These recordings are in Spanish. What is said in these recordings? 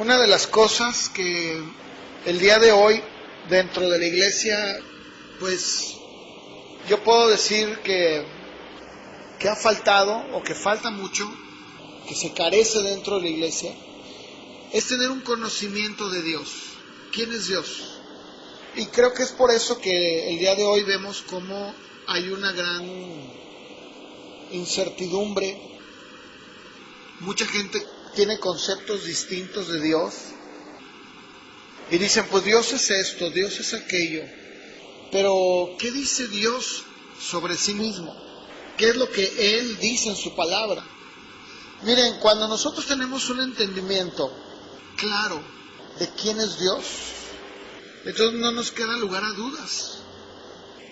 Una de las cosas que el día de hoy dentro de la iglesia, pues yo puedo decir que ha faltado o que falta mucho, que se carece dentro de la iglesia, es tener un conocimiento de Dios. ¿Quién es Dios? Y creo que es por eso que el día de hoy vemos cómo hay una gran incertidumbre. Mucha gente tiene conceptos distintos de Dios y dicen, pues Dios es esto, Dios es aquello. Pero, ¿qué dice Dios sobre sí mismo? ¿Qué es lo que Él dice en su palabra? Miren, cuando nosotros tenemos un entendimiento claro de quién es Dios, entonces no nos queda lugar a dudas.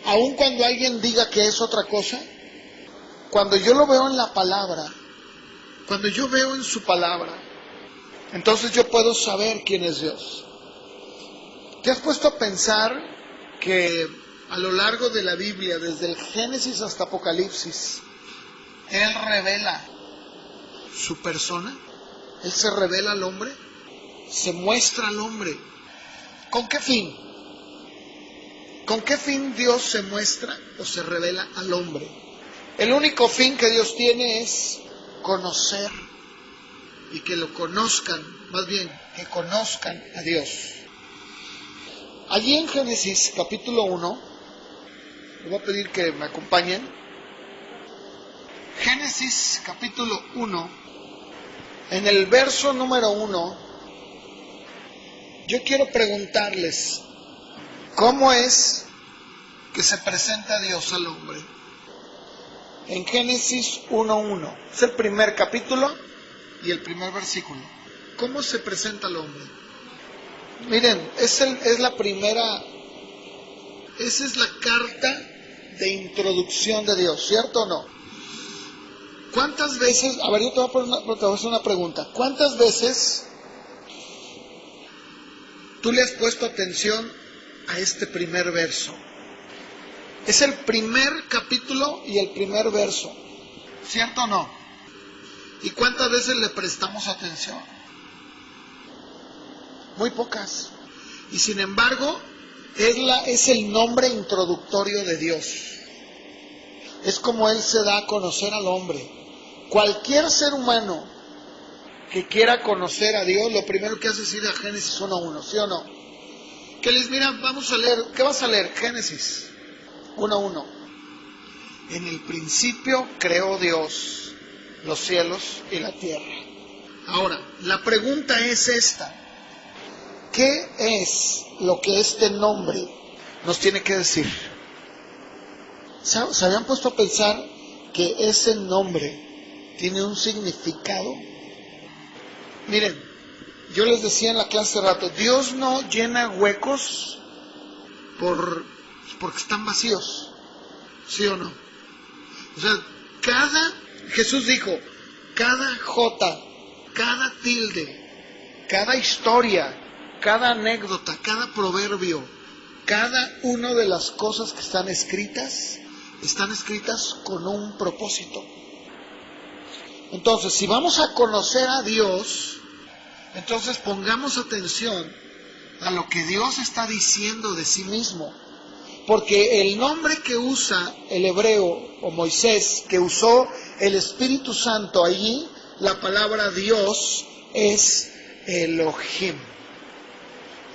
Aun cuando alguien diga que es otra cosa, cuando yo lo veo en la palabra, cuando yo veo en su palabra, entonces yo puedo saber quién es Dios. ¿Te has puesto a pensar que a lo largo de la Biblia, desde el Génesis hasta Apocalipsis, Él revela su persona? Él se revela al hombre, se muestra al hombre. ¿Con qué fin? ¿Con qué fin Dios se muestra o se revela al hombre? El único fin que Dios tiene es conocer y que lo conozcan, más bien, que conozcan a Dios. Allí en Génesis capítulo 1, les voy a pedir que me acompañen. Génesis capítulo 1, en el verso número 1, yo quiero preguntarles, ¿cómo es que se presenta Dios al hombre? En Génesis 1:1, es el primer capítulo y el primer versículo. ¿Cómo se presenta al hombre? Miren, esa es la carta de introducción de Dios, ¿cierto o no? ¿Cuántas veces, a ver, yo te voy a hacer una pregunta, ¿cuántas veces tú le has puesto atención a este primer verso? Es el primer capítulo y el primer verso, ¿cierto o no? ¿Y cuántas veces le prestamos atención? Muy pocas. Y sin embargo, es el nombre introductorio de Dios. Es como Él se da a conocer al hombre. Cualquier ser humano que quiera conocer a Dios, lo primero que hace es ir a Génesis 1:1, ¿sí o no? Que les mira, vamos a leer, ¿qué vas a leer? Génesis 1:1. En el principio creó Dios los cielos y la tierra. Ahora, la pregunta es esta. ¿Qué es lo que este nombre nos tiene que decir? ¿Se habían puesto a pensar que ese nombre tiene un significado? Miren, yo les decía en la clase de rato, Dios no llena huecos porque están vacíos, ¿sí o no? O sea, Jesús dijo, cada jota, cada tilde, cada historia, cada anécdota, cada proverbio, cada una de las cosas que están escritas con un propósito. Entonces, si vamos a conocer a Dios, entonces pongamos atención a lo que Dios está diciendo de sí mismo. Porque el nombre que usa el hebreo o Moisés, que usó el Espíritu Santo allí, la palabra Dios es Elohim.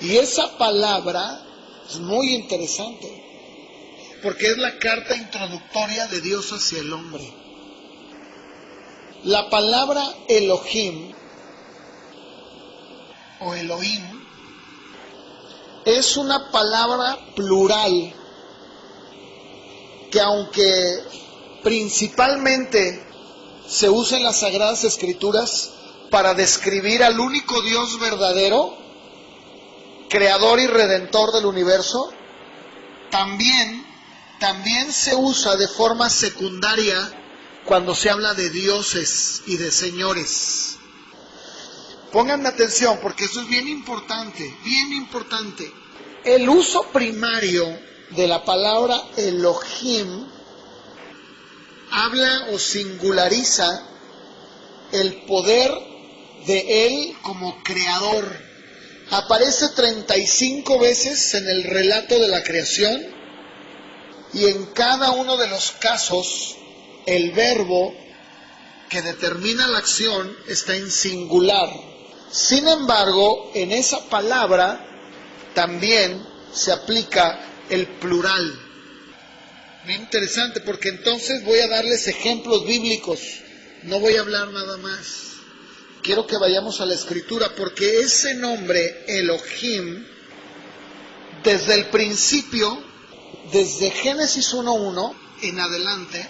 Y esa palabra es muy interesante, porque es la carta introductoria de Dios hacia el hombre. La palabra Elohim o Elohim es una palabra plural que, aunque principalmente se usa en las Sagradas Escrituras para describir al único Dios verdadero, creador y redentor del universo, también se usa de forma secundaria cuando se habla de dioses y de señores. Pónganme atención porque eso es bien importante, bien importante. El uso primario de la palabra Elohim habla o singulariza el poder de Él como creador. Aparece 35 veces en el relato de la creación y en cada uno de los casos el verbo que determina la acción está en singular. Sin embargo, en esa palabra también se aplica el plural. Muy interesante, porque entonces voy a darles ejemplos bíblicos. No voy a hablar nada más. Quiero que vayamos a la Escritura, porque ese nombre, Elohim, desde el principio, desde Génesis 1:1 en adelante,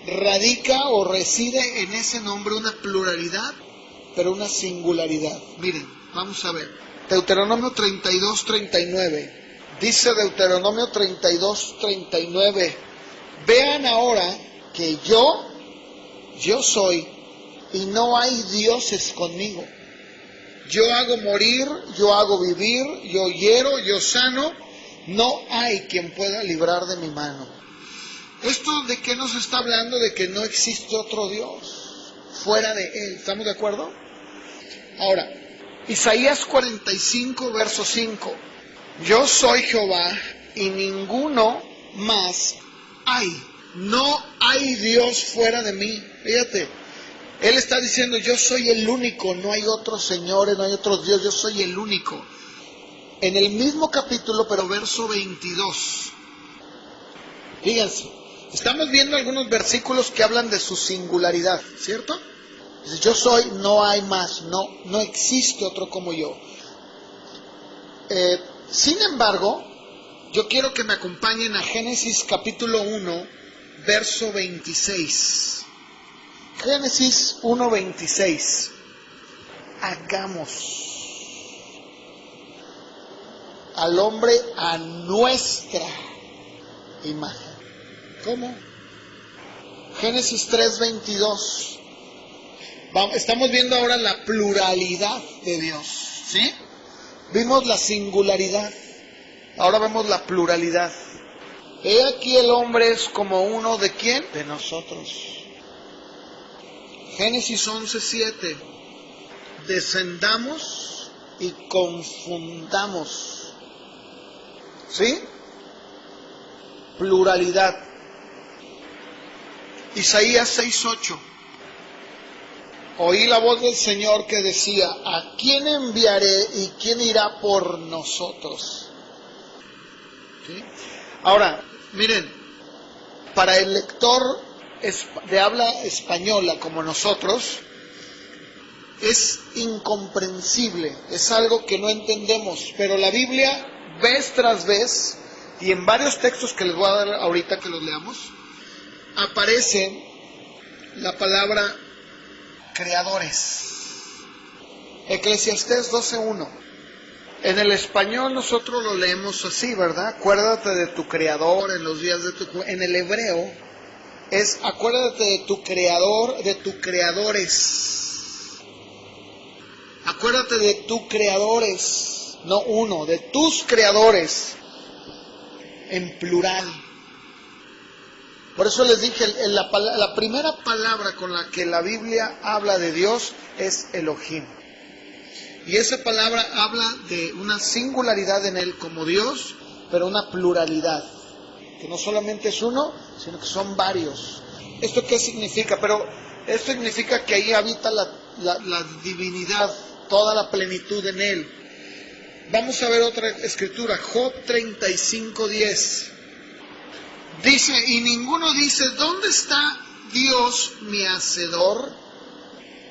radica o reside en ese nombre una pluralidad, pero una singularidad. Miren, vamos a ver. Deuteronomio 32:39. Dice Deuteronomio 32:39. Vean ahora que yo soy, y no hay dioses conmigo. Yo hago morir, yo hago vivir, yo hiero, yo sano. No hay quien pueda librar de mi mano. ¿Esto de qué nos está hablando? De que no existe otro Dios fuera de Él. ¿Estamos de acuerdo? Ahora, Isaías 45, verso 5. Yo soy Jehová y ninguno más hay. No hay Dios fuera de mí. Fíjate, Él está diciendo, yo soy el único, no hay otros señores, no hay otros dioses, yo soy el único. En el mismo capítulo, pero verso 22. Fíjense, estamos viendo algunos versículos que hablan de su singularidad, ¿cierto? Dice, yo soy, no hay más, no existe otro como yo. Sin embargo, yo quiero que me acompañen a Génesis capítulo 1, verso 26. Génesis 1:26. Hagamos al hombre a nuestra imagen. ¿Cómo? Génesis 3:22. Estamos viendo ahora la pluralidad de Dios, ¿sí? Vimos la singularidad, ahora vemos la pluralidad. He aquí el hombre es como uno de ¿quién? De nosotros. Génesis 11:7. Descendamos y confundamos. ¿Sí? Pluralidad. Isaías 6:8. Oí la voz del Señor que decía, ¿a quién enviaré y quién irá por nosotros? ¿Sí? Ahora, miren, para el lector de habla española como nosotros, es incomprensible, es algo que no entendemos, pero la Biblia, vez tras vez, y en varios textos que les voy a dar ahorita que los leamos, aparece la palabra creadores. Eclesiastés 12:1. En el español nosotros lo leemos así, ¿verdad? Acuérdate de tu creador en los días de tu... En el hebreo es acuérdate de tu creador, de tus creadores. Acuérdate de tus creadores, no uno, de tus creadores, en plural. Por eso les dije, la primera palabra con la que la Biblia habla de Dios es Elohim. Y esa palabra habla de una singularidad en Él como Dios, pero una pluralidad. Que no solamente es uno, sino que son varios. ¿Esto qué significa? Pero esto significa que ahí habita la divinidad, toda la plenitud en Él. Vamos a ver otra escritura, Job 35:10. Dice, y ninguno dice, ¿dónde está Dios mi hacedor?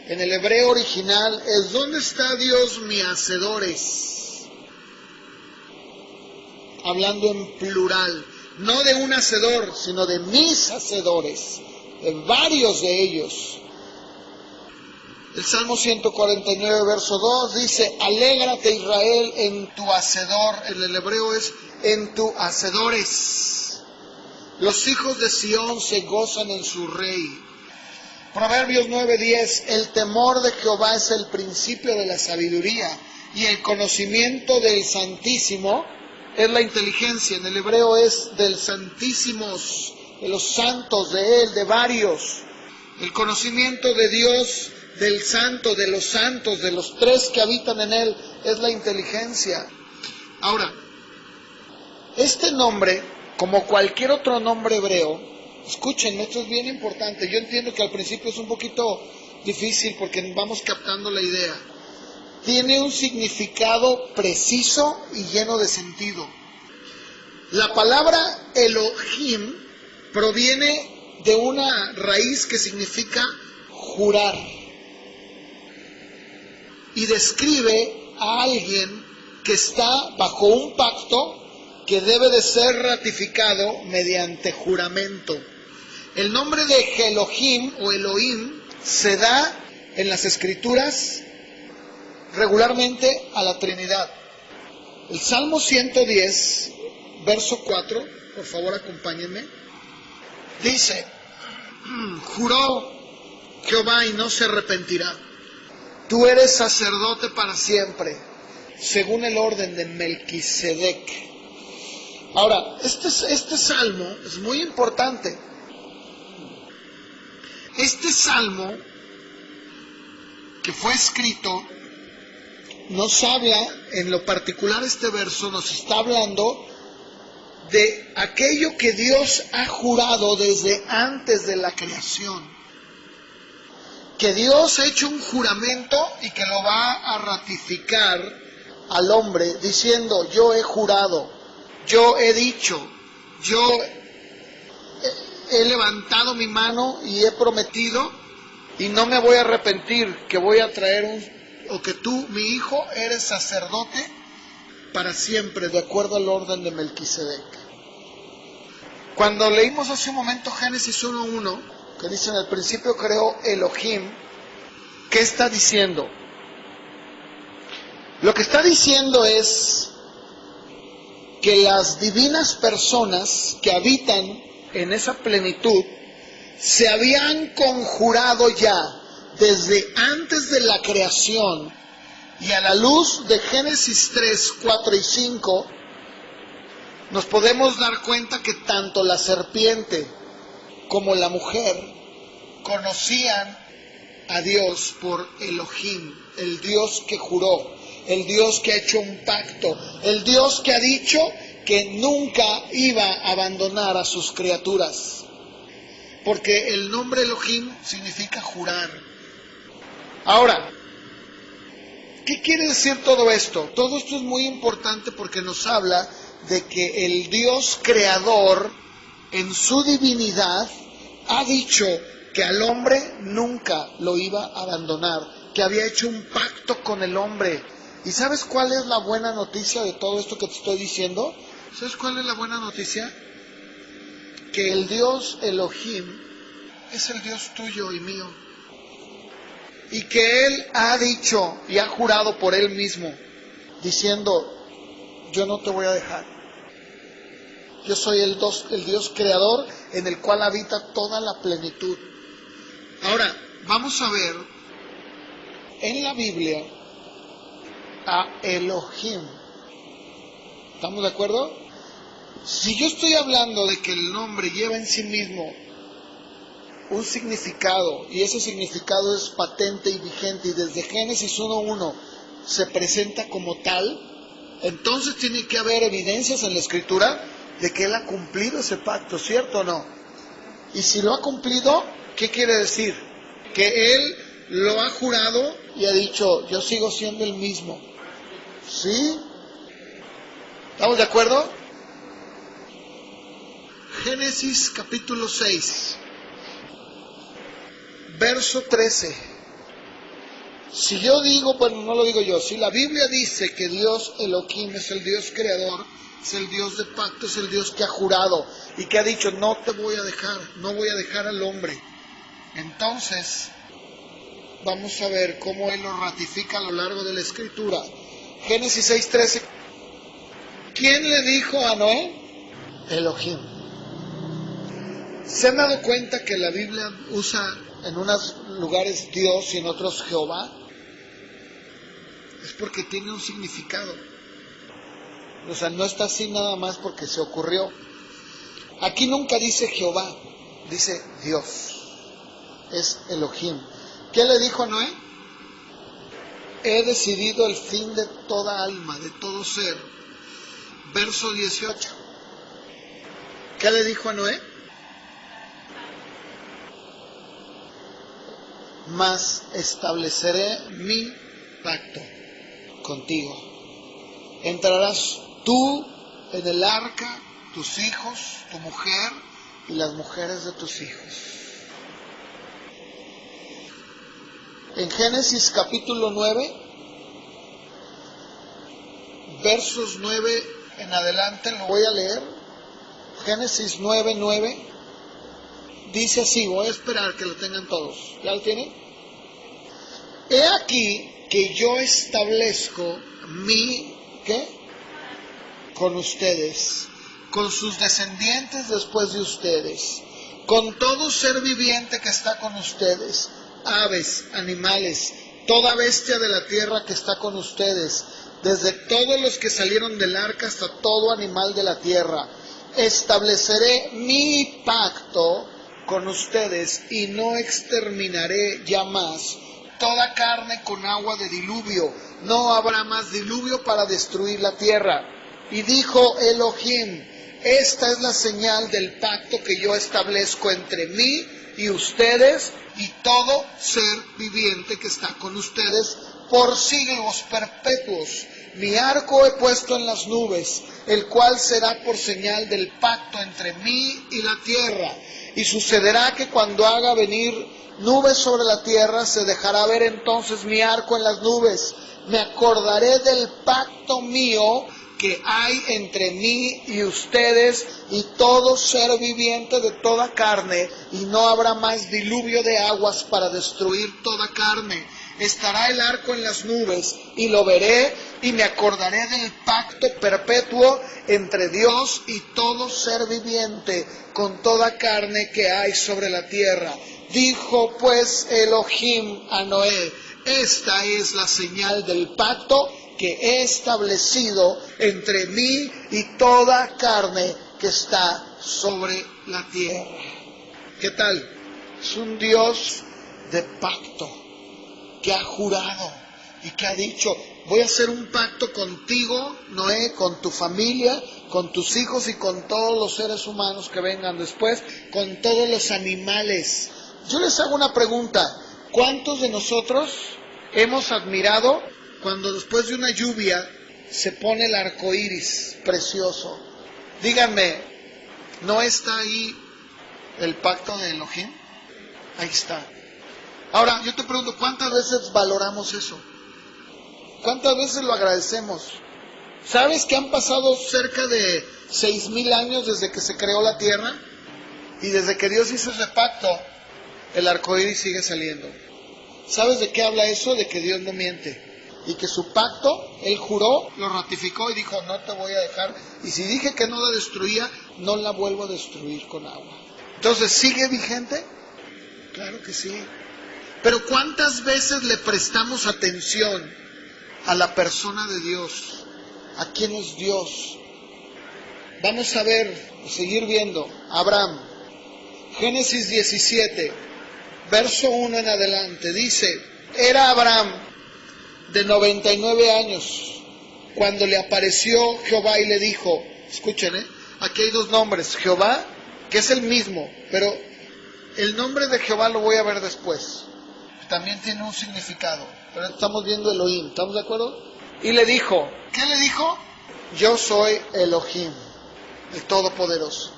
En el hebreo original es, ¿dónde está Dios mi hacedores? Hablando en plural, no de un hacedor, sino de mis hacedores, de varios de ellos. El Salmo 149, verso 2 dice, alégrate Israel en tu hacedor. En el hebreo es, en tu hacedores. Los hijos de Sión se gozan en su rey. Proverbios 9:10, el temor de Jehová es el principio de la sabiduría y el conocimiento del Santísimo es la inteligencia. En el hebreo es del Santísimos, de los santos, de Él, de varios. El conocimiento de Dios del santo, de los santos, de los tres que habitan en él, es la inteligencia. Ahora, este nombre, como cualquier otro nombre hebreo, escuchen, esto es bien importante. Yo entiendo que al principio es un poquito difícil porque vamos captando la idea. Tiene un significado preciso y lleno de sentido. La palabra Elohim proviene de una raíz que significa jurar y describe a alguien que está bajo un pacto que debe de ser ratificado mediante juramento. El nombre de Elohim o Elohim se da en las Escrituras regularmente a la Trinidad. El Salmo 110, verso 4, por favor acompáñenme, dice: juró Jehová y no se arrepentirá. Tú eres sacerdote para siempre, según el orden de Melquisedec. Ahora, este salmo es muy importante. Este salmo que fue escrito nos habla, en lo particular este verso nos está hablando de aquello que Dios ha jurado desde antes de la creación. Que Dios ha hecho un juramento y que lo va a ratificar al hombre diciendo: yo he jurado, yo he dicho, yo he levantado mi mano y he prometido y no me voy a arrepentir, que voy a traer o que tú, mi hijo, eres sacerdote para siempre, de acuerdo al orden de Melquisedec. Cuando leímos hace un momento Génesis 1:1, que dice: en el principio creó Elohim, ¿qué está diciendo? Lo que está diciendo es que las divinas personas que habitan en esa plenitud se habían conjurado ya desde antes de la creación, y a la luz de Génesis 3, 4 y 5 nos podemos dar cuenta que tanto la serpiente como la mujer conocían a Dios por Elohim, el Dios que juró, el Dios que ha hecho un pacto, el Dios que ha dicho que nunca iba a abandonar a sus criaturas. Porque el nombre Elohim significa jurar. Ahora, ¿qué quiere decir todo esto? Todo esto es muy importante porque nos habla de que el Dios creador, en su divinidad, ha dicho que al hombre nunca lo iba a abandonar, que había hecho un pacto con el hombre. ¿Y sabes cuál es la buena noticia de todo esto que te estoy diciendo? ¿Sabes cuál es la buena noticia? Que el Dios Elohim es el Dios tuyo y mío. Y que Él ha dicho y ha jurado por Él mismo, diciendo: yo no te voy a dejar. Yo soy el Dios creador en el cual habita toda la plenitud. Ahora, vamos a ver en la Biblia a Elohim. ¿Estamos de acuerdo? Si yo estoy hablando de que el nombre lleva en sí mismo un significado, y ese significado es patente y vigente, y desde Génesis 1:1 se presenta como tal, entonces tiene que haber evidencias en la Escritura de que Él ha cumplido ese pacto, ¿cierto o no? Y si lo ha cumplido, ¿qué quiere decir? Que Él lo ha jurado y ha dicho: yo sigo siendo el mismo. ¿Sí? ¿Estamos de acuerdo? Génesis capítulo 6, verso 13. Si yo digo, bueno, no lo digo yo, si la Biblia dice que Dios Elohim es el Dios creador, es el Dios de pacto, es el Dios que ha jurado y que ha dicho: no te voy a dejar, no voy a dejar al hombre, entonces vamos a ver cómo Él lo ratifica a lo largo de la Escritura. Génesis 6:13. ¿Quién le dijo a Noé? Elohim. ¿Se han dado cuenta que la Biblia usa en unos lugares Dios y en otros Jehová? Es porque tiene un significado. O sea, no está así nada más porque se ocurrió. Aquí nunca dice Jehová, dice Dios. Es Elohim. ¿Qué le dijo a Noé? He decidido el fin de toda alma, de todo ser. Verso 18. ¿Qué le dijo a Noé? Mas estableceré mi pacto contigo. Entrarás tú en el arca, tus hijos, tu mujer y las mujeres de tus hijos. En Génesis capítulo 9, versos 9 en adelante, lo voy a leer. Génesis 9:9, dice así, voy a esperar que lo tengan todos. ¿Ya lo tienen? He aquí que yo establezco mi, ¿qué? Con ustedes, con sus descendientes después de ustedes, con todo ser viviente que está con ustedes, aves, animales, toda bestia de la tierra que está con ustedes, desde todos los que salieron del arca hasta todo animal de la tierra. Estableceré mi pacto con ustedes y no exterminaré ya más toda carne con agua de diluvio. No habrá más diluvio para destruir la tierra. Y dijo Elohim, esta es la señal del pacto que yo establezco entre mí y ustedes y todo ser viviente que está con ustedes por siglos perpetuos. Mi arco he puesto en las nubes, el cual será por señal del pacto entre mí y la tierra. Y sucederá que cuando haga venir nubes sobre la tierra, se dejará ver entonces mi arco en las nubes. Me acordaré del pacto mío que hay entre mí y ustedes y todo ser viviente de toda carne, y no habrá más diluvio de aguas para destruir toda carne. Estará el arco en las nubes, y lo veré, y me acordaré del pacto perpetuo entre Dios y todo ser viviente con toda carne que hay sobre la tierra. Dijo pues Elohim a Noé, esta es la señal del pacto que he establecido entre mí y toda carne que está sobre la tierra. ¿Qué tal? Es un Dios de pacto, que ha jurado y que ha dicho, voy a hacer un pacto contigo, Noé, con tu familia, con tus hijos y con todos los seres humanos que vengan después, con todos los animales. Yo les hago una pregunta, ¿cuántos de nosotros hemos admirado cuando después de una lluvia se pone el arco iris precioso? Díganme, ¿no está ahí el pacto de Elohim? Ahí está. Ahora, yo te pregunto, ¿cuántas veces valoramos eso? ¿Cuántas veces lo agradecemos? ¿Sabes que han pasado cerca de 6,000 años desde que se creó la tierra? Y desde que Dios hizo ese pacto, el arco iris sigue saliendo. ¿Sabes de qué habla eso? De que Dios no miente. Y que su pacto, Él juró, lo ratificó y dijo, no te voy a dejar. Y si dije que no la destruía, no la vuelvo a destruir con agua. Entonces, ¿sigue vigente? Claro que sí. Pero ¿cuántas veces le prestamos atención a la persona de Dios? ¿A quién es Dios? Vamos a ver, seguir viendo. Abraham. Génesis 17, verso 1 en adelante. Dice, era Abraham de 99 años cuando le apareció Jehová y le dijo, escuchen, aquí hay dos nombres, Jehová, que es el mismo, pero el nombre de Jehová lo voy a ver después. También tiene un significado, pero estamos viendo Elohim, ¿estamos de acuerdo? Y le dijo, ¿qué le dijo? Yo soy Elohim, el Todopoderoso.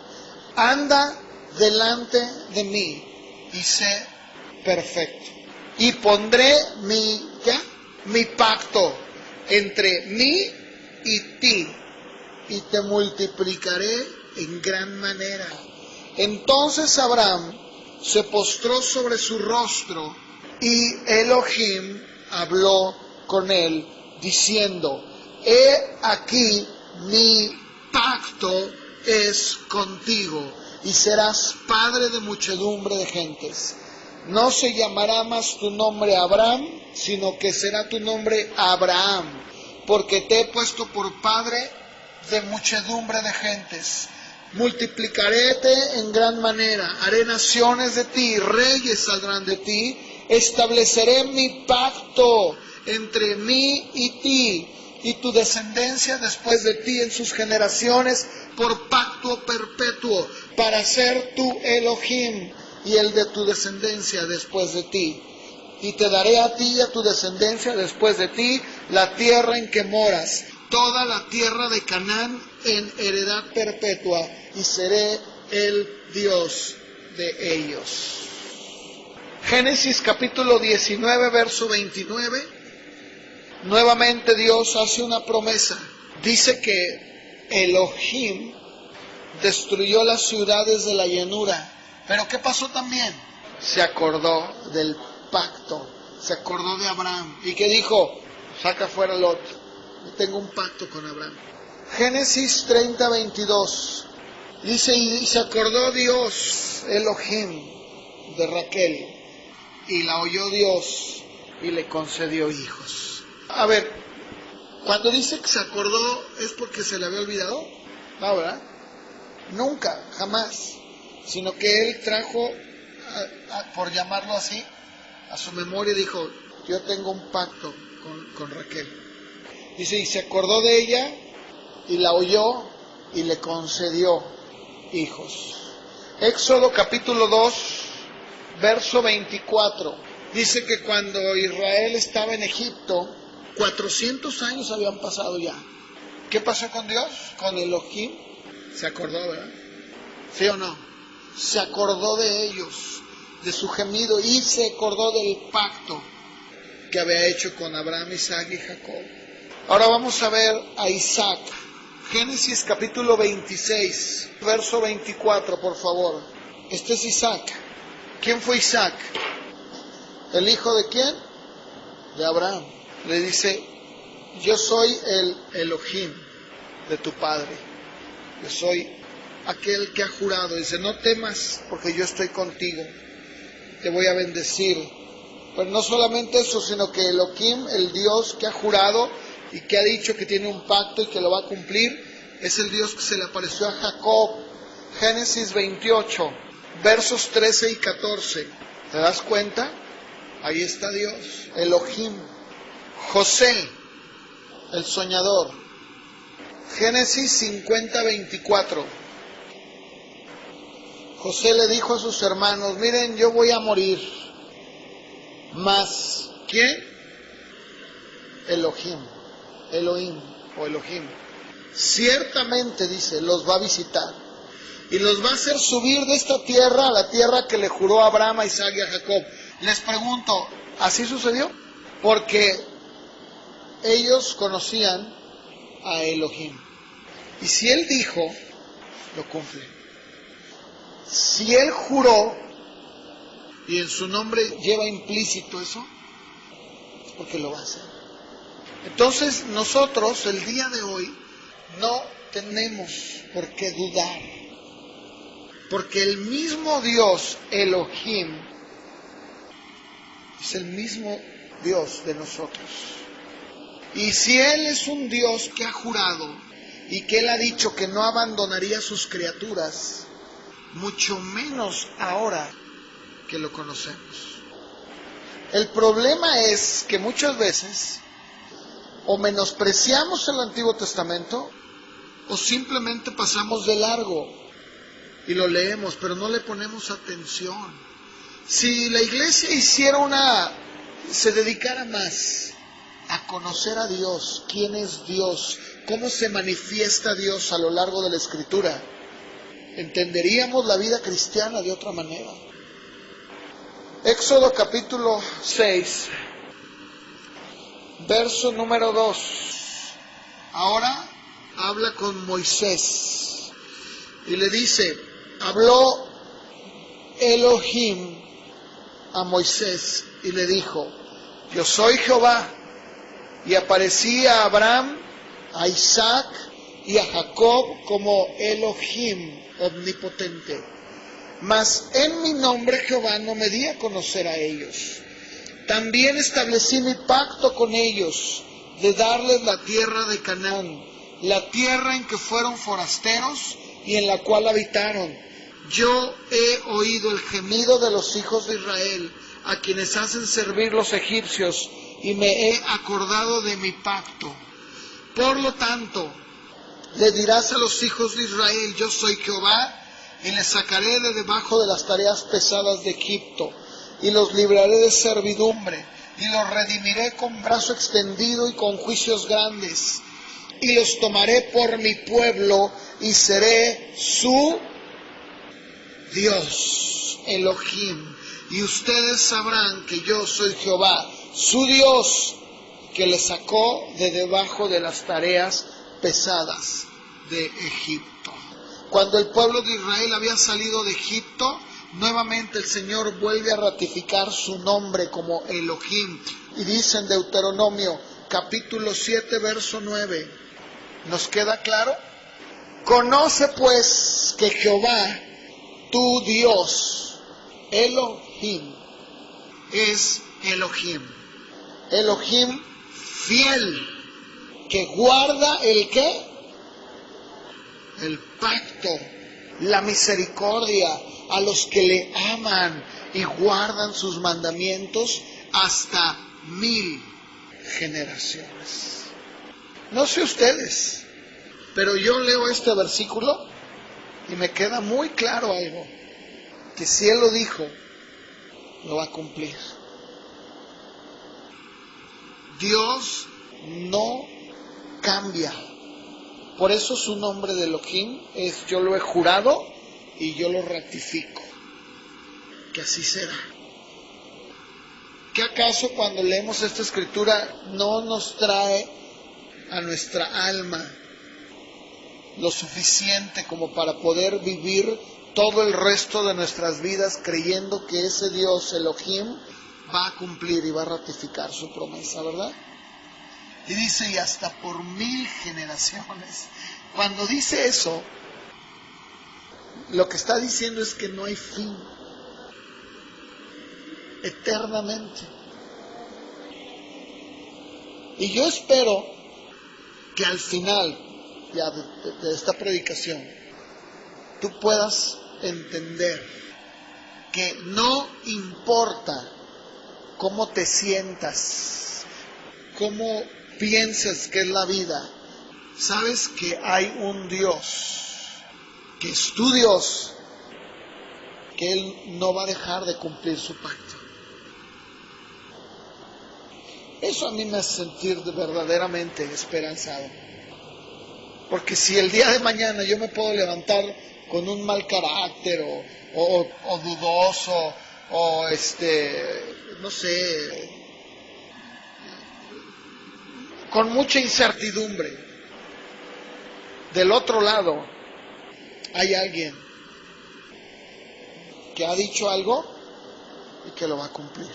Anda delante de mí y sé perfecto. Y pondré mi pacto entre mí y ti, y te multiplicaré en gran manera. Entonces Abraham se postró sobre su rostro, y Elohim habló con él, diciendo, he aquí mi pacto es contigo, y serás padre de muchedumbre de gentes. No se llamará más tu nombre Abraham, sino que será tu nombre Abraham, porque te he puesto por padre de muchedumbre de gentes. Multiplicaréte en gran manera, haré naciones de ti, reyes saldrán de ti, estableceré mi pacto entre mí y ti y tu descendencia después de ti en sus generaciones por pacto perpetuo, para ser tu Elohim y el de tu descendencia después de ti. Y te daré a ti y a tu descendencia después de ti la tierra en que moras, toda la tierra de Canaán en heredad perpetua, y seré el Dios de ellos. Génesis capítulo 19, verso 29. Nuevamente Dios hace una promesa. Dice que Elohim destruyó las ciudades de la llanura. Pero ¿qué pasó también? Se acordó del pacto, se acordó de Abraham. ¿Y qué dijo? Saca fuera Lot. Yo tengo un pacto con Abraham. Génesis 30, 22. Dice, y se acordó Dios, Elohim, de Raquel, y la oyó Dios y le concedió hijos. A ver, cuando dice que se acordó, ¿es porque se le había olvidado? No, ¿verdad? Nunca, jamás. Sino que él trajo, por llamarlo así, a su memoria y dijo, yo tengo un pacto con Raquel. Dice, y se acordó de ella y la oyó y le concedió hijos. Éxodo capítulo 2, verso 24. Dice que cuando Israel estaba en Egipto, 400 años habían pasado ya. ¿Qué pasó con Dios? Con Elohim. Se acordó, ¿verdad? ¿Sí o no? Se acordó de ellos, de su gemido, y se acordó del pacto que había hecho con Abraham, Isaac y Jacob. Ahora vamos a ver a Isaac. Génesis capítulo 26, verso 24, por favor. Este es Isaac. ¿Quién fue Isaac? ¿El hijo de quién? De Abraham. Le dice, yo soy el Elohim de tu padre. Yo soy aquel que ha jurado. Dice, no temas porque yo estoy contigo. Te voy a bendecir. Pero no solamente eso, sino que Elohim, el Dios que ha jurado y que ha dicho que tiene un pacto y que lo va a cumplir, es el Dios que se le apareció a Jacob. Génesis 28, versos 13 y 14. ¿Te das cuenta? Ahí está Dios, Elohim. José, el soñador. Génesis 50, 24. José le dijo a sus hermanos, miren, yo voy a morir. Mas, ¿quién? Elohim o Elohim. Ciertamente, dice, los va a visitar. Y los va a hacer subir de esta tierra a la tierra que le juró a Abraham, a Isaac y a Jacob. Les pregunto, ¿así sucedió? Porque ellos conocían a Elohim. Y si Él dijo, lo cumple. Si Él juró, y en su nombre lleva implícito eso, es porque lo va a hacer. Entonces nosotros, el día de hoy, no tenemos por qué dudar. Porque el mismo Dios, Elohim, es el mismo Dios de nosotros. Y si Él es un Dios que ha jurado y que Él ha dicho que no abandonaría a sus criaturas, mucho menos ahora que lo conocemos. El problema es que muchas veces o menospreciamos el Antiguo Testamento o simplemente pasamos de largo y lo leemos, pero no le ponemos atención. Si la iglesia se dedicara más a conocer a Dios, quién es Dios, cómo se manifiesta Dios a lo largo de la Escritura, entenderíamos la vida cristiana de otra manera. Éxodo capítulo 6, verso número 2. Ahora habla con Moisés y le dice, habló Elohim a Moisés y le dijo, yo soy Jehová, y aparecí a Abraham, a Isaac y a Jacob como Elohim omnipotente. Mas en mi nombre Jehová no me di a conocer a ellos. También establecí mi pacto con ellos de darles la tierra de Canaán, la tierra en que fueron forasteros y en la cual habitaron. Yo he oído el gemido de los hijos de Israel a quienes hacen servir los egipcios, y me he acordado de mi pacto. Por lo tanto, le dirás a los hijos de Israel, yo soy Jehová, y les sacaré de debajo de las tareas pesadas de Egipto, y los libraré de servidumbre, y los redimiré con brazo extendido y con juicios grandes, y los tomaré por mi pueblo, y seré su Dios, Elohim, y ustedes sabrán que yo soy Jehová, su Dios, que les sacó de debajo de las tareas pesadas de Egipto. Cuando el pueblo de Israel había salido de Egipto, nuevamente el Señor vuelve a ratificar su nombre como Elohim. Y dice en Deuteronomio capítulo 7, verso 9, ¿nos queda claro? Conoce pues que Jehová, tu Dios, Elohim, es Elohim. Elohim fiel, que guarda ¿el qué? El pacto, la misericordia a los que le aman y guardan sus mandamientos hasta 1000 generaciones. No sé ustedes, pero yo leo este versículo y me queda muy claro algo, que si Él lo dijo, lo va a cumplir. Dios no cambia. Por eso su nombre de Elohim es yo lo he jurado y yo lo ratifico. Que así será. ¿Qué acaso cuando leemos esta escritura no nos trae a nuestra alma lo suficiente como para poder vivir todo el resto de nuestras vidas creyendo que ese Dios Elohim va a cumplir y va a ratificar su promesa, ¿verdad? Y dice, y hasta por 1000 generaciones. Cuando dice eso, lo que está diciendo es que no hay fin. Eternamente. Y yo espero que al final ya de esta predicación tú puedas entender que no importa cómo te sientas, cómo piensas que es la vida, sabes que hay un Dios, que es tu Dios, que Él no va a dejar de cumplir su pacto. Eso a mí me hace sentir verdaderamente esperanzado. Porque si el día de mañana yo me puedo levantar con un mal carácter o dudoso o no sé, con mucha incertidumbre, del otro lado hay alguien que ha dicho algo y que lo va a cumplir.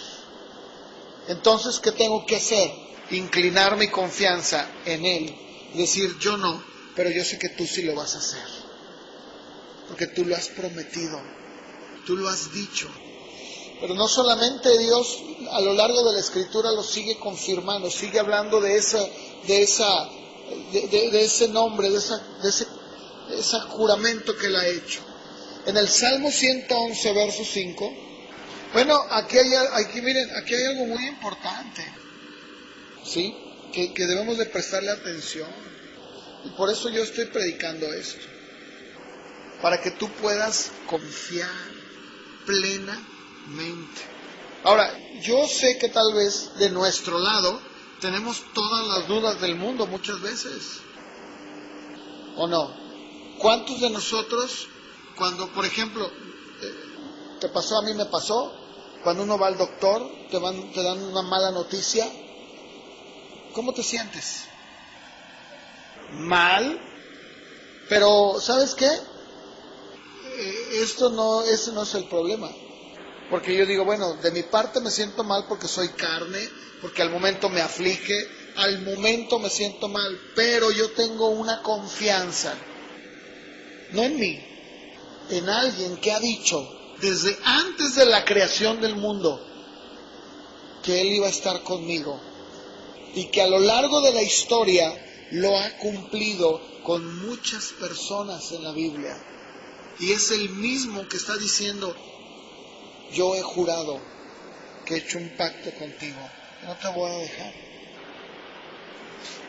Entonces, ¿qué tengo que hacer? Inclinar mi confianza en Él. Decir, yo no, pero yo sé que tú sí lo vas a hacer. Porque tú lo has prometido. Tú lo has dicho. Pero no solamente Dios a lo largo de la Escritura lo sigue confirmando, sigue hablando de ese nombre, de ese juramento que Él ha hecho. En el Salmo 111, verso 5, bueno, aquí hay algo muy importante, ¿sí? Que debemos de prestarle atención. Y por eso yo estoy predicando esto. Para que tú puedas confiar plenamente. Ahora, yo sé que tal vez de nuestro lado tenemos todas las dudas del mundo muchas veces. ¿O no? ¿Cuántos de nosotros, cuando, por ejemplo, te pasó, a mí me pasó, cuando uno va al doctor, te dan una mala noticia, ¿cómo te sientes? Mal, pero ¿sabes qué? Ese no es el problema. Porque yo digo, bueno, de mi parte me siento mal porque soy carne, porque al momento me aflige, al momento me siento mal, pero yo tengo una confianza, no en mí, en alguien que ha dicho desde antes de la creación del mundo que Él iba a estar conmigo y que a lo largo de la historia lo ha cumplido con muchas personas en la Biblia. Y es el mismo que está diciendo, yo he jurado porque he hecho un pacto contigo. No te voy a dejar.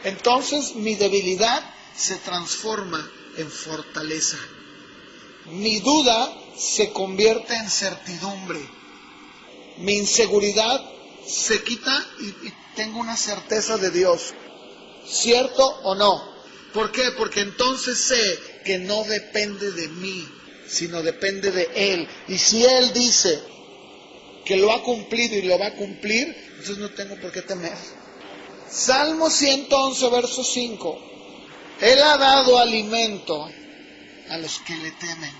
Entonces mi debilidad se transforma en fortaleza. Mi duda se convierte en certidumbre. Mi inseguridad se quita y tengo una certeza de Dios. ¿Cierto o no? ¿Por qué? Porque entonces sé que no depende de mí, sino depende de Él. Y si Él dice que lo ha cumplido y lo va a cumplir, entonces no tengo por qué temer. Salmo 111, verso 5. Él ha dado alimento a los que le temen.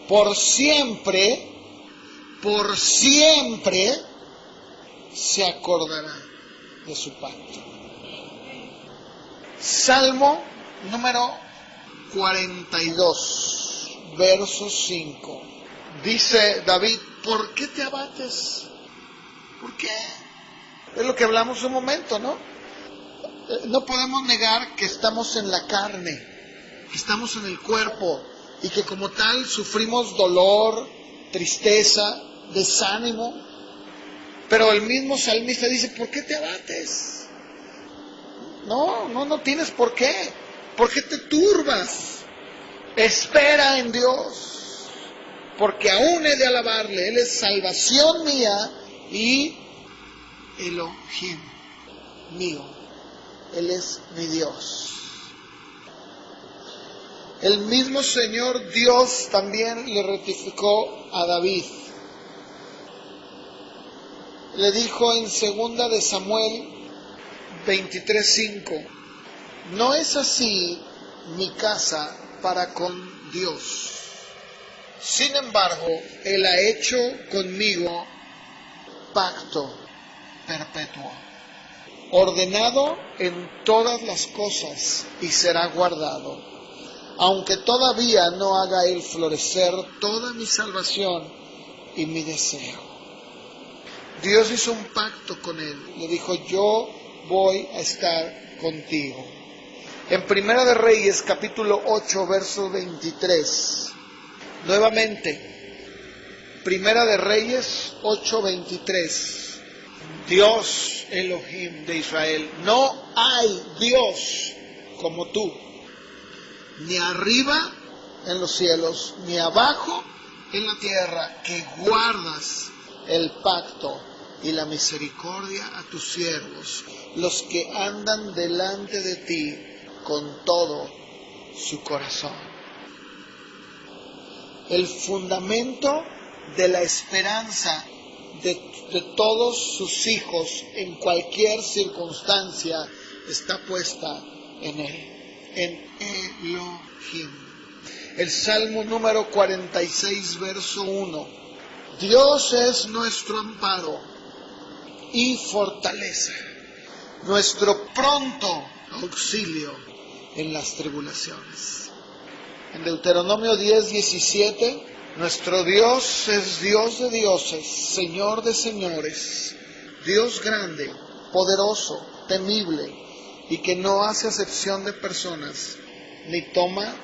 Por siempre se acordará de su pacto. Salmo número 42, verso 5. Dice David, ¿por qué te abates? ¿Por qué? Es lo que hablamos un momento, ¿no? No podemos negar que estamos en la carne, que estamos en el cuerpo y que como tal sufrimos dolor, tristeza, desánimo. Pero el mismo salmista dice, ¿por qué te abates? No tienes por qué. ¿Por qué te turbas? Espera en Dios, porque aún he de alabarle. Él es salvación mía y Elohim mío. Él es mi Dios. El mismo Señor Dios también le rectificó a David. Le dijo en 2 de Samuel 23:5, no es así mi casa para con Dios. Sin embargo, Él ha hecho conmigo pacto perpetuo, ordenado en todas las cosas y será guardado, aunque todavía no haga Él florecer toda mi salvación y mi deseo. Dios hizo un pacto con él, le dijo, yo voy a estar contigo. En Primera de Reyes, capítulo 8, verso 23, nuevamente, Primera de Reyes 8:23, Dios Elohim de Israel, no hay Dios como tú, ni arriba en los cielos, ni abajo en la tierra, que guardas el pacto y la misericordia a tus siervos, los que andan delante de ti con todo su corazón. El fundamento de la esperanza de todos sus hijos en cualquier circunstancia está puesta en Él, en Elohim. El Salmo número 46, verso 1. Dios es nuestro amparo y fortaleza, nuestro pronto auxilio en las tribulaciones. En Deuteronomio 10:17, nuestro Dios es Dios de dioses, Señor de señores, Dios grande, poderoso, temible, y que no hace acepción de personas, ni toma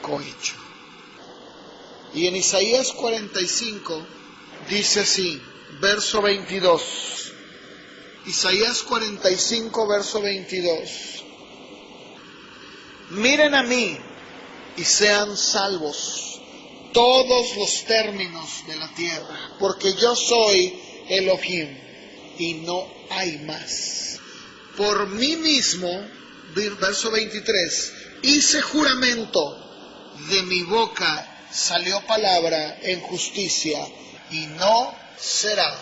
cohecho. Y en Isaías 45 dice así, verso 22. Isaías 45, verso 22. Miren a mí y sean salvos todos los términos de la tierra, porque yo soy Elohim y no hay más. Por mí mismo, verso 23, hice juramento, de mi boca salió palabra en justicia y no será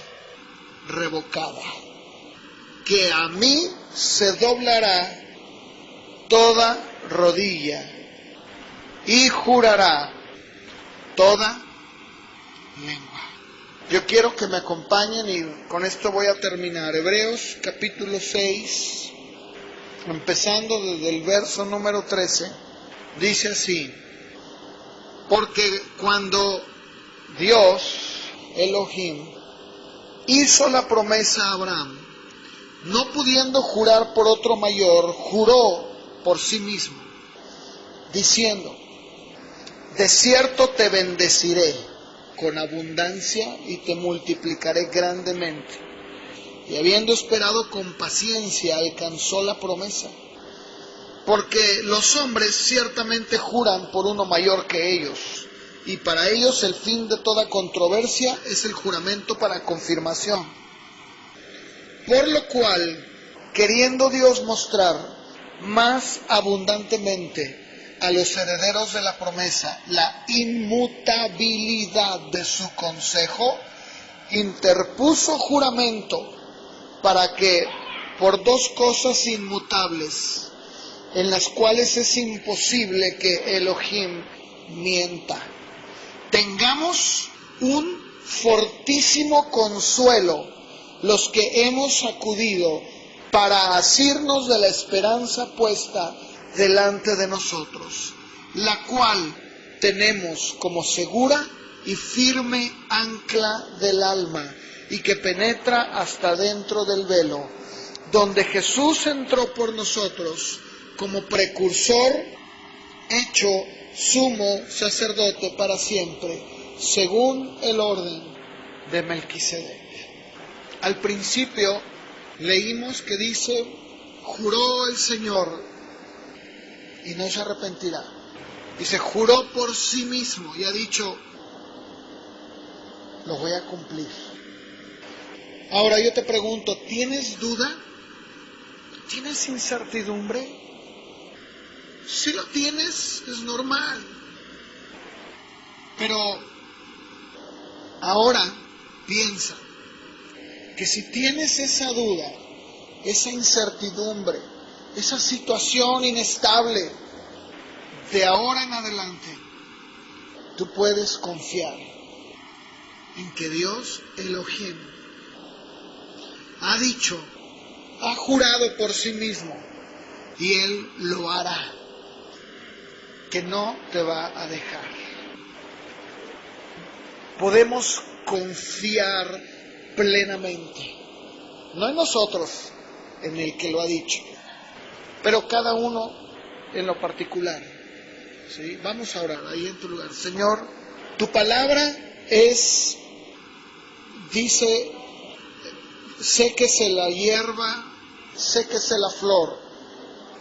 revocada. Que a mí se doblará toda rodilla y jurará toda lengua. Yo quiero que me acompañen y con esto voy a terminar. Hebreos capítulo 6, empezando desde el verso número 13, dice así: porque cuando Dios, Elohim, hizo la promesa a Abraham, no pudiendo jurar por otro mayor, juró por sí mismo, diciendo: de cierto te bendeciré con abundancia y te multiplicaré grandemente. Y habiendo esperado con paciencia, alcanzó la promesa. Porque los hombres ciertamente juran por uno mayor que ellos, y para ellos el fin de toda controversia es el juramento para confirmación. Por lo cual, queriendo Dios mostrar más abundantemente a los herederos de la promesa la inmutabilidad de su consejo, interpuso juramento para que, por dos cosas inmutables, en las cuales es imposible que Elohim mienta, tengamos un fortísimo consuelo los que hemos acudido para asirnos de la esperanza puesta delante de nosotros, la cual tenemos como segura y firme ancla del alma, y que penetra hasta dentro del velo, donde Jesús entró por nosotros como precursor, hecho sumo sacerdote para siempre, según el orden de Melquisedec. Al principio leímos que dice, juró el Señor y no se arrepentirá. Dice, juró por sí mismo y ha dicho, lo voy a cumplir. Ahora yo te pregunto, ¿tienes duda? ¿Tienes incertidumbre? Si lo tienes, es normal. Pero ahora piensa que si tienes esa duda, esa incertidumbre, esa situación inestable, de ahora en adelante, tú puedes confiar en que Dios Elohim ha dicho, ha jurado por sí mismo, y Él lo hará, que no te va a dejar. Podemos confiar plenamente, no en nosotros, en el que lo ha dicho, pero cada uno en lo particular. ¿Sí? Vamos a orar ahí en tu lugar. Señor, tu palabra es, dice, séquese la hierba, séquese la flor,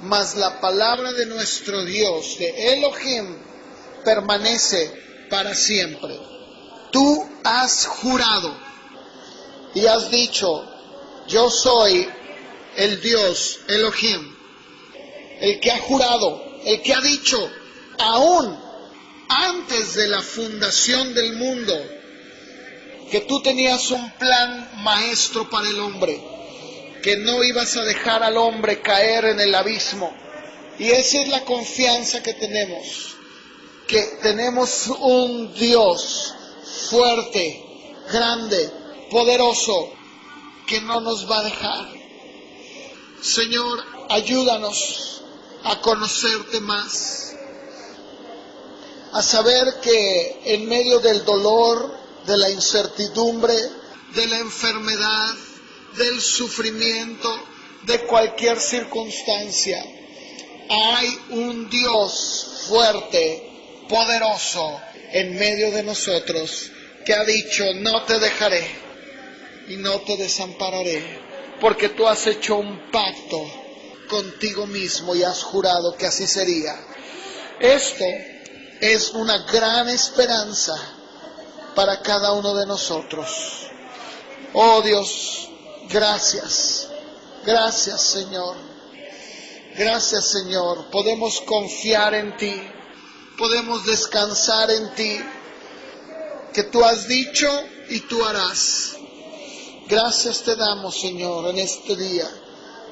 mas la palabra de nuestro Dios, de Elohim, permanece para siempre. Tú has jurado y has dicho, yo soy el Dios Elohim, el que ha jurado, el que ha dicho, aún antes de la fundación del mundo, que tú tenías un plan maestro para el hombre, que no ibas a dejar al hombre caer en el abismo. Y esa es la confianza que tenemos un Dios fuerte, grande, poderoso, que no nos va a dejar. Señor, ayúdanos a conocerte más, a saber que en medio del dolor, de la incertidumbre, de la enfermedad, del sufrimiento, de cualquier circunstancia, hay un Dios fuerte, poderoso, en medio de nosotros, que ha dicho, no te dejaré y no te desampararé, porque tú has hecho un pacto contigo mismo y has jurado que así sería. Esto es una gran esperanza para cada uno de nosotros. Oh Dios, gracias. Gracias, Señor. Gracias, Señor. Podemos confiar en ti. Podemos descansar en ti. Que tú has dicho y tú harás. Gracias te damos, Señor, en este día.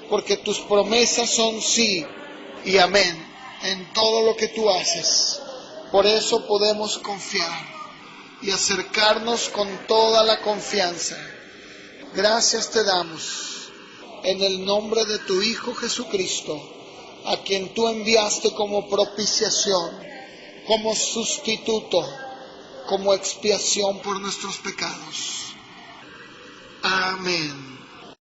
Porque tus promesas son sí y amén en todo lo que tú haces. Por eso podemos confiar y acercarnos con toda la confianza. Gracias te damos en el nombre de tu Hijo Jesucristo, a quien tú enviaste como propiciación, como sustituto, como expiación por nuestros pecados. Amén.